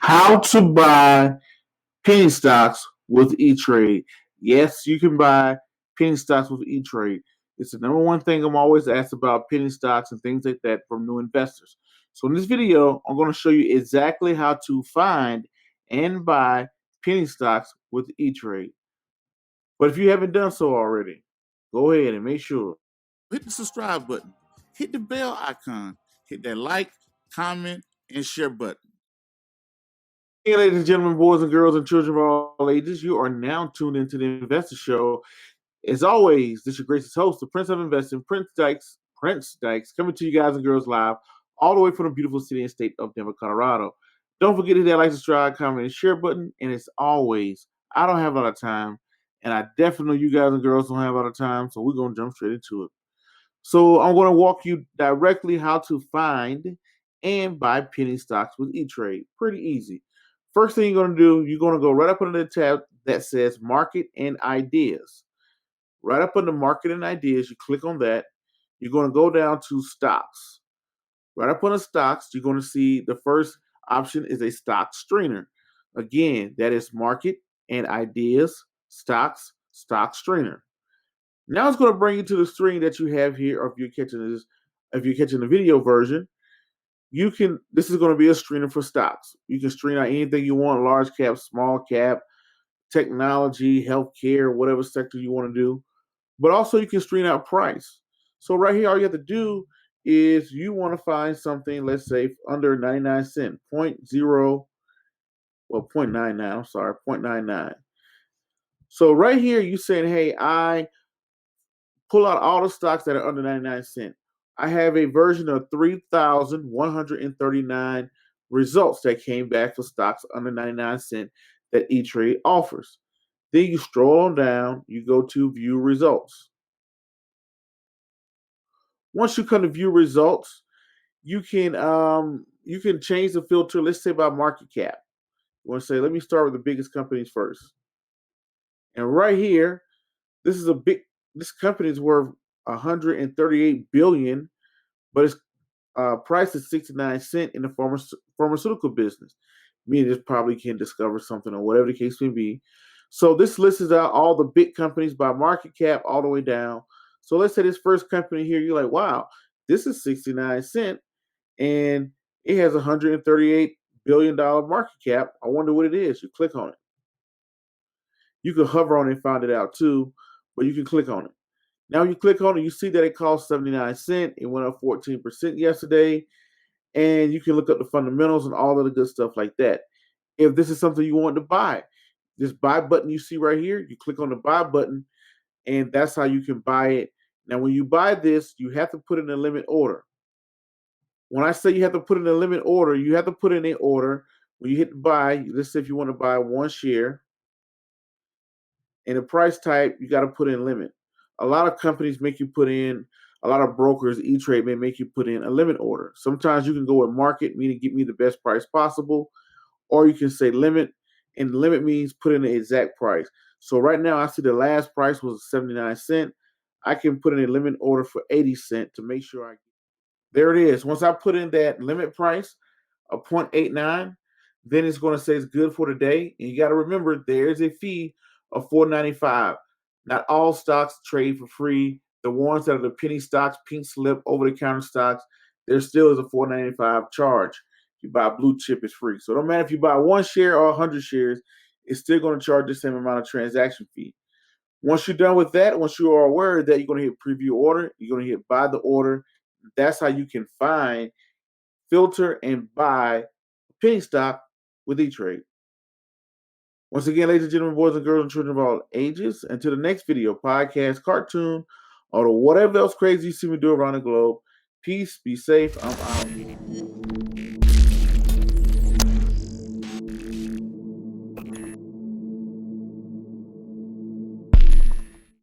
How to buy penny stocks with Etrade. Yes, you can buy penny stocks with Etrade. It's the number one thing I'm always asked about penny stocks and things like that from new investors. So in this video, I'm going to show you exactly how to find and buy penny stocks with Etrade. But if you haven't done so already, go ahead and make sure. Hit the subscribe button, hit the bell icon, hit that like, comment, and share button. Hey, ladies and gentlemen, boys and girls, and children of all ages, you are now tuned into the Investor Show. As always, this is your gracious host, the Prince of Investing, Prince Dykes, coming to you guys and girls live, all the way from the beautiful city and state of Denver, Colorado. Don't forget to hit that like, subscribe, comment, and share button. And as always, I don't have a lot of time, and I definitely know you guys and girls don't have a lot of time, so we're going to jump straight into it. So I'm going to walk you directly how to find and buy penny stocks with Etrade. Pretty easy. First thing you're going to do, you're going to go right up under the tab that says Market and Ideas. Right up under Market and Ideas, you click on that. You're going to go down to Stocks. Right up under Stocks, you're going to see the first option is a stock screener. Again, that is Market and Ideas, Stocks, Stock Screener. Now it's going to bring you to the screen that you have here, or if you're catching the video version. This is going to be a screener for stocks. You can screen out anything you want, large cap, small cap, technology, healthcare, whatever sector you want to do. But also you can screen out price. So right here, all you have to do is you want to find something, let's say under 99 cents, 0.99. So right here, you saying, hey, I pull out all the stocks that are under 99 cents. I have a version of 3,139 results that came back for stocks under 99 cents that Etrade offers. Then you scroll on down, you go to view results. Once you come to view results, you can change the filter, let's say by market cap. You want to say, let me start with the biggest companies first. And right here, this company is worth 138 billion, but its price is 69 cents in the pharmaceutical business. Meaning this probably can discover something or whatever the case may be. So this lists out all the big companies by market cap all the way down. So let's say this first company here, you're like, wow, this is 69 cents and it has $138 billion market cap. I wonder what it is. You click on it. You can hover on it and find it out too, but you can click on it. Now you click on it, you see that it costs 79 cents. It went up 14% yesterday. And you can look up the fundamentals and all of the good stuff like that. If this is something you want to buy, this buy button you see right here, you click on the buy button, and that's how you can buy it. Now, when you buy this, you have to put in a limit order. When I say you have to put in a limit order, you have to put in an order. When you hit buy, let's say if you want to buy one share, and the price type, you got to put in limit. A lot of companies make you put in, a lot of brokers, E-Trade may make you put in a limit order. Sometimes you can go with market, meaning get me the best price possible, or you can say limit, and limit means put in the exact price. So right now I see the last price was 79 cents. I can put in a limit order for 80 cents to make sure there it is. Once I put in that limit price of 0.89, then it's going to say it's good for today. And you got to remember there's a fee of $4.95. Not all stocks trade for free. The ones that are the penny stocks, pink slip, over-the-counter stocks, there still is a $4.95 charge. If you buy blue chip, it's free. So no matter if you buy one share or 100 shares, it's still going to charge the same amount of transaction fee. Once you're done with that, once you are aware that you're going to hit preview order, you're going to hit buy the order. That's how you can find, filter, and buy penny stock with Etrade. Once again, ladies and gentlemen, boys and girls, and children of all ages, until the next video, podcast, cartoon, or whatever else crazy you see me do around the globe, peace, be safe, I'm out.